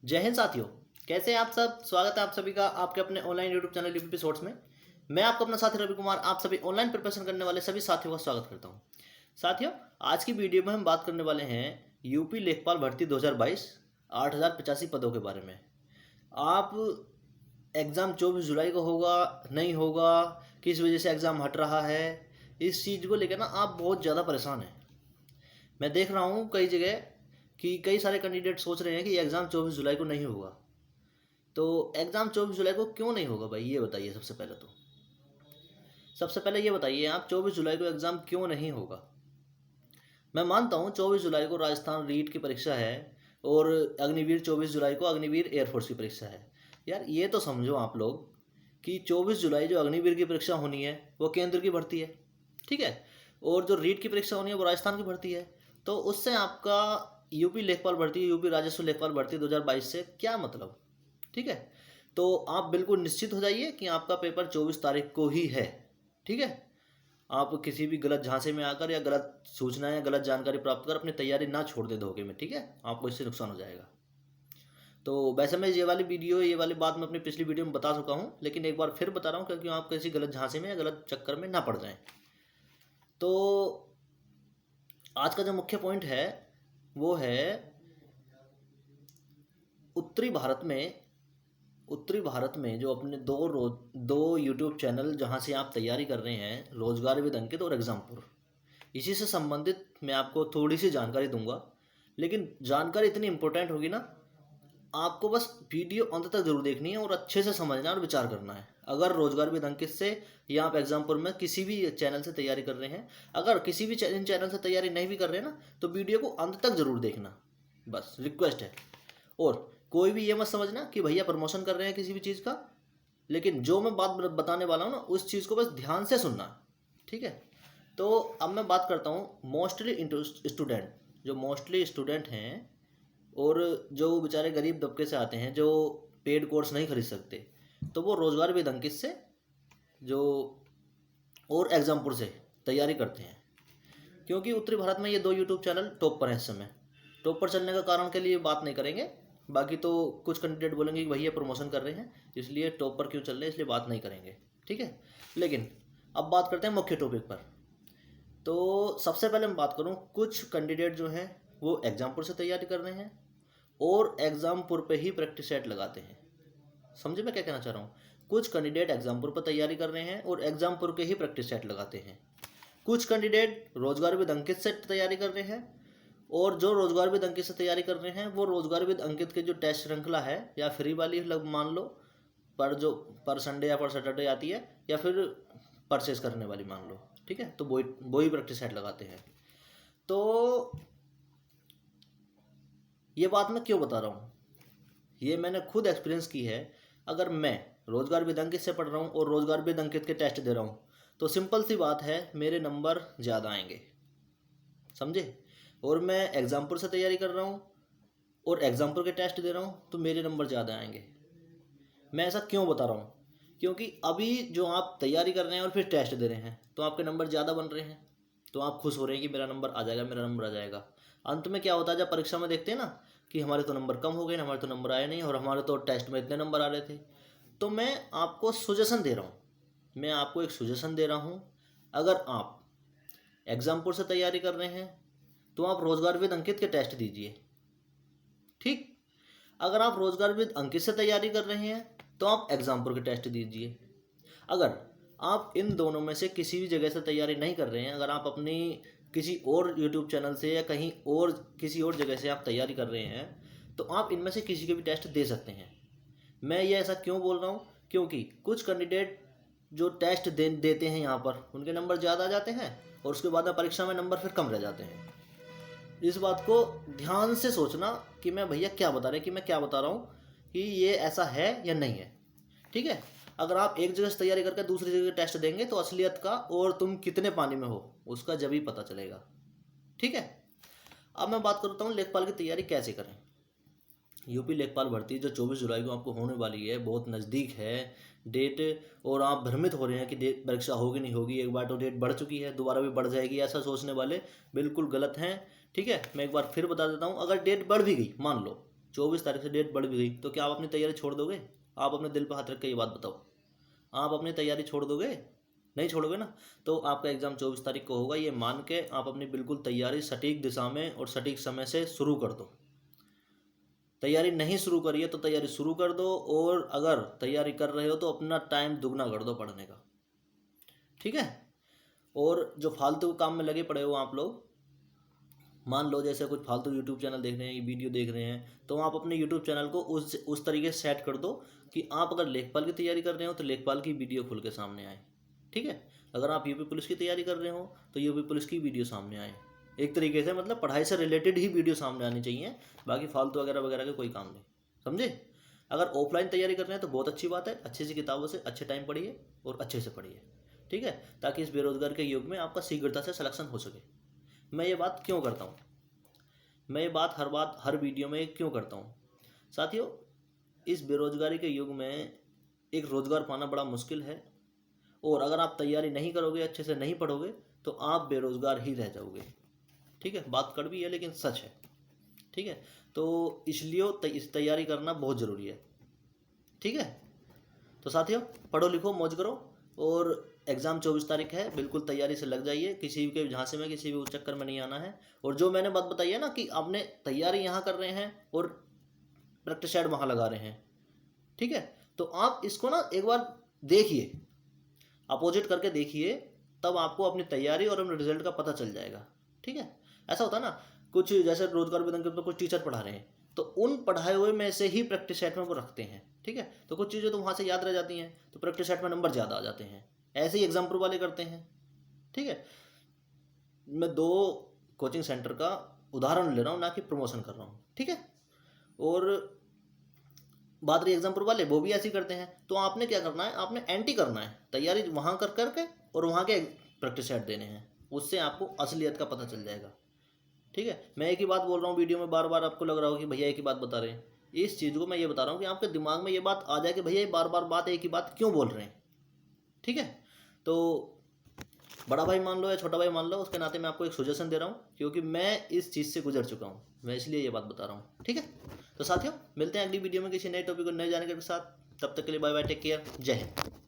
जय हिंद साथियों। कैसे हैं आप सब। स्वागत है आप सभी का आपके अपने online YouTube channel UP shorts में। मैं आपको अपना साथी रवि कुमार आप सभी ऑनलाइन प्रिपरेशन करने वाले सभी साथियों का स्वागत करता हूं। साथियों, आज की वीडियो में हम बात करने वाले हैं यूपी लेखपाल भर्ती 2022 8085 पदों के बारे में। आप एग्ज़ाम 24 जुलाई को होगा नहीं होगा, किस वजह से एग्ज़ाम हट रहा है, इस चीज़ को लेकर ना आप बहुत ज़्यादा परेशान हैं। मैं देख रहा हूँ कई जगह कि कई सारे कैंडिडेट सोच रहे हैं कि एग्ज़ाम 24 जुलाई को नहीं होगा। तो एग्ज़ाम 24 जुलाई को क्यों नहीं होगा भाई, ये बताइए। सबसे पहले ये बताइए आप 24 जुलाई को एग्ज़ाम क्यों नहीं होगा। मैं मानता हूँ 24 जुलाई को राजस्थान रीट की परीक्षा है और अग्निवीर 24 जुलाई को अग्निवीर एयरफोर्स की परीक्षा है। यार ये तो समझो आप लोग कि 24 जुलाई जो अग्निवीर की परीक्षा होनी है वो केंद्र की भर्ती है, ठीक है, और जो रीट की परीक्षा होनी है वो राजस्थान की भर्ती है। तो उससे आपका यूपी लेखपाल भर्ती, यूपी राजस्व लेखपाल भर्ती 2022 से क्या मतलब, ठीक है। तो आप बिल्कुल निश्चित हो जाइए कि आपका पेपर 24 तारीख को ही है, ठीक है। आप किसी भी गलत झांसे में आकर या गलत सूचना या गलत जानकारी प्राप्त कर अपनी तैयारी ना छोड़ दे धोखे में, ठीक है, आपको इससे नुकसान हो जाएगा। तो वैसे मैं ये वाली बात मैं अपनी पिछली वीडियो में बता चुका हूँ, लेकिन एक बार फिर बता रहा हूँ क्योंकि आप किसी गलत झांसे में या गलत चक्कर में ना पड़ जाएं। तो आज का जो मुख्य पॉइंट है वो है उत्तरी भारत में जो अपने दो यूट्यूब चैनल जहाँ से आप तैयारी कर रहे हैं, रोजगार विद अंकित और एग्जामपुर, इसी से संबंधित मैं आपको थोड़ी सी जानकारी दूंगा। लेकिन जानकारी इतनी इंपॉर्टेंट होगी ना, आपको बस वीडियो अंत तक जरूर देखनी है और अच्छे से समझना और विचार करना है। अगर रोजगार विद अंकित से या आप एग्जामपुर में किसी भी चैनल से तैयारी कर रहे हैं, अगर किसी भी इन चैनल से तैयारी नहीं भी कर रहे हैं ना, तो वीडियो को अंत तक जरूर देखना, बस रिक्वेस्ट है। और कोई भी ये मत समझना कि भैया प्रमोशन कर रहे हैं किसी भी चीज़ का, लेकिन जो मैं बात बताने वाला हूँ ना उस चीज़ को बस ध्यान से सुनना, ठीक है। तो अब मैं बात करता हूँ मोस्टली स्टूडेंट हैं और जो बेचारे गरीब तबके से आते हैं, जो पेड कोर्स नहीं खरीद सकते, तो वो रोजगार विद अंकित से जो और एग्जामपुर से तैयारी करते हैं। क्योंकि उत्तरी भारत में ये दो यूट्यूब चैनल टॉप पर हैं इस समय। टॉप पर चलने का कारण के लिए बात नहीं करेंगे, बाकी तो कुछ कैंडिडेट बोलेंगे कि भैया प्रमोशन कर रहे हैं इसलिए टॉप पर क्यों चल रहे हैं, इसलिए बात नहीं करेंगे, ठीक है। लेकिन अब बात करते हैं मुख्य टॉपिक पर। तो सबसे पहले मैं बात करूं, कुछ कैंडिडेट जो हैं वो एग्जामपुर से तैयारी कर रहे हैं और एग्जामपुर पे ही प्रैक्टिस सेट लगाते हैं। समझे मैं क्या कहना चाह रहा हूँ। कुछ कैंडिडेट एग्जामपुर पर तैयारी कर रहे हैं और एग्जामपुर के ही प्रैक्टिस सेट लगाते हैं। कुछ कैंडिडेट रोजगार विद अंकित से तैयारी कर रहे हैं और जो रोजगार विद अंकित से तैयारी कर रहे हैं वो रोजगार विद अंकित के जो टेस्ट श्रृंखला है या फ्री वाली मान लो, पर जो पर संडे या पर सैटरडे आती है, या फिर परचेज करने वाली मान लो, ठीक है, तो वही प्रैक्टिस सेट लगाते हैं। तो ये बात मैं क्यों बता रहा हूँ, ये मैंने खुद एक्सपीरियंस की है। अगर मैं रोजगार विद अंकित से पढ़ रहा हूँ और रोजगार विद अंकित के टेस्ट दे रहा हूँ तो सिंपल सी बात है, मेरे नंबर ज़्यादा आएंगे, समझे। और मैं एग्जामपुर से तैयारी कर रहा हूँ और एग्जामपुर के टेस्ट दे रहा हूँ तो मेरे नंबर ज़्यादा आएंगे। मैं ऐसा क्यों बता रहा हूँ, क्योंकि अभी जो आप तैयारी कर रहे हैं और फिर टेस्ट दे रहे हैं तो आपके नंबर ज़्यादा बन रहे हैं, तो आप खुश हो रहे हैं कि मेरा नंबर आ जाएगा, मेरा नंबर आ जाएगा। अंत में क्या होता है, जब परीक्षा में देखते हैं ना कि हमारे तो नंबर कम हो गए, हमारे तो नंबर आए नहीं और हमारे तो टेस्ट में इतने नंबर आ रहे थे। तो मैं आपको सजेशन दे रहा हूँ, मैं आपको एक सजेशन दे रहा हूँ। अगर आप एग्जामपुर से तैयारी कर रहे हैं तो आप रोजगार विद अंकित के टेस्ट दीजिए, ठीक। अगर आप रोजगार विद अंकित से तैयारी कर रहे हैं तो आप एग्जामपुर के टेस्ट दीजिए। अगर आप इन दोनों में से किसी भी जगह से तैयारी नहीं कर रहे हैं, अगर आप अपनी किसी और यूट्यूब चैनल से या कहीं और किसी और जगह से आप तैयारी कर रहे हैं, तो आप इनमें से किसी के भी टेस्ट दे सकते हैं। मैं ये ऐसा क्यों बोल रहा हूँ, क्योंकि कुछ कैंडिडेट जो टेस्ट देते हैं यहाँ पर उनके नंबर ज़्यादा आ जाते हैं और उसके बाद में परीक्षा में नंबर फिर कम रह जाते हैं। इस बात को ध्यान से सोचना कि मैं भैया क्या बता रहे हैं, कि मैं क्या बता रहा हूँ, कि ये ऐसा है या नहीं है, ठीक है। अगर आप एक जगह से तैयारी करके दूसरी जगह टेस्ट देंगे तो असलियत का और तुम कितने पानी में हो उसका जब ही पता चलेगा, ठीक है। अब मैं बात करता हूँ लेखपाल की तैयारी कैसे करें। यूपी लेखपाल भर्ती जो 24 जुलाई को आपको होने वाली है, बहुत नज़दीक है डेट, और आप भ्रमित हो रहे हैं कि डेट परीक्षा होगी नहीं होगी। एक बार तो डेट बढ़ चुकी है, दोबारा भी बढ़ जाएगी, ऐसा सोचने वाले बिल्कुल गलत हैं, ठीक है। मैं एक बार फिर बता देता हूँ, अगर डेट बढ़ भी गई मान लो, 24 तारीख से डेट बढ़ भी गई तो क्या आप अपनी तैयारी छोड़ दोगे? आप अपने दिल पर हाथ रख के ये बात बताओ, आप अपनी तैयारी छोड़ दोगे? नहीं छोड़ोगे ना। तो आपका एग्ज़ाम 24 तारीख को होगा, ये मान के आप अपनी बिल्कुल तैयारी सटीक दिशा में और सटीक समय से शुरू कर दो। तैयारी नहीं शुरू करी है तो तैयारी शुरू कर दो, और अगर तैयारी कर रहे हो तो अपना टाइम दुगना कर दो पढ़ने का, ठीक है। और जो फालतू काम में लगे पड़े हो आप लोग, मान लो जैसे कुछ फालतू यूट्यूब चैनल देख रहे हैं, वीडियो देख रहे हैं, तो आप अपने यूट्यूब चैनल को उस तरीके से सेट कर दो कि आप अगर लेखपाल की तैयारी कर रहे हो तो लेखपाल की वीडियो खुल के सामने आए, ठीक है। अगर आप यूपी पुलिस की तैयारी कर रहे हो तो यूपी पुलिस की वीडियो सामने आए। एक तरीके से मतलब पढ़ाई से रिलेटेड ही वीडियो सामने आनी चाहिए, बाकी फालतू वगैरह वगैरह के कोई काम नहीं, समझे। अगर ऑफलाइन तैयारी कर रहे हैं तो बहुत अच्छी बात है, अच्छी सी किताबों से अच्छे टाइम पढ़िए और अच्छे से पढ़िए, ठीक है, ताकि इस बेरोजगार के युग में आपका शीघ्रता से सिलेक्शन हो सके। मैं ये बात क्यों करता हूँ, मैं ये बात हर वीडियो में क्यों करता हूँ साथियों, इस बेरोजगारी के युग में एक रोज़गार पाना बड़ा मुश्किल है, और अगर आप तैयारी नहीं करोगे, अच्छे से नहीं पढ़ोगे, तो आप बेरोज़गार ही रह जाओगे, ठीक है। बात कड़वी है लेकिन सच है, ठीक है। तो इसलिए इस तैयारी करना बहुत ज़रूरी है, ठीक है। तो साथियों, पढ़ो लिखो मौज करो, और एग्ज़ाम 24 तारीख है, बिल्कुल तैयारी से लग जाइए, किसी के झांसे में किसी भी उस चक्कर में नहीं आना है। और जो मैंने बात बताई है ना कि आपने तैयारी यहाँ कर रहे हैं और प्रैक्टिस सेट वहाँ लगा रहे हैं, ठीक है, तो आप इसको ना एक बार देखिए, अपोजिट करके देखिए, तब आपको अपनी तैयारी और अपने रिजल्ट का पता चल जाएगा, ठीक है। ऐसा होता है ना, कुछ जैसे रोजगार वेतन के ऊपर कुछ टीचर पढ़ा रहे हैं, तो उन पढ़ाए हुए में से ही प्रैक्टिस सेट में वो रखते हैं, ठीक है, तो कुछ चीज़ें तो वहाँ से याद रह जाती हैं, तो प्रैक्टिस सेट में नंबर ज़्यादा आ जाते हैं। ऐसे ही एग्जाम्पल वाले करते हैं, ठीक है। मैं 2 कोचिंग सेंटर का उदाहरण ले रहा हूँ, ना कि प्रमोशन कर रहा हूँ, ठीक है। और बात रही एग्जाम्पल वाले, वो भी ऐसे ही करते हैं, तो आपने क्या करना है, आपने एंटी करना है, तैयारी वहाँ कर करके और वहाँ के प्रैक्टिस सेट देने हैं, उससे आपको असलियत का पता चल जाएगा, ठीक है। मैं एक ही बात बोल रहा हूँ वीडियो में, बार बार आपको लग रहा हो कि भैया एक ही बात बता रहे हैं, इस चीज़ को मैं ये बता रहा हूँ कि आपके दिमाग में ये बात आ जाए कि भैया ये बार बार बात एक ही बात क्यों बोल रहे हैं, ठीक है। तो बड़ा भाई मान लो या छोटा भाई मान लो, उसके नाते मैं आपको एक सजेशन दे रहा हूँ, क्योंकि मैं इस चीज़ से गुजर चुका हूँ, मैं इसलिए ये बात बता रहा हूँ, ठीक है। तो साथियों, मिलते हैं अगली वीडियो में किसी नए टॉपिक को नए जानकारी के साथ, तब तक के लिए बाय बाय, टेक केयर, जय हिंद।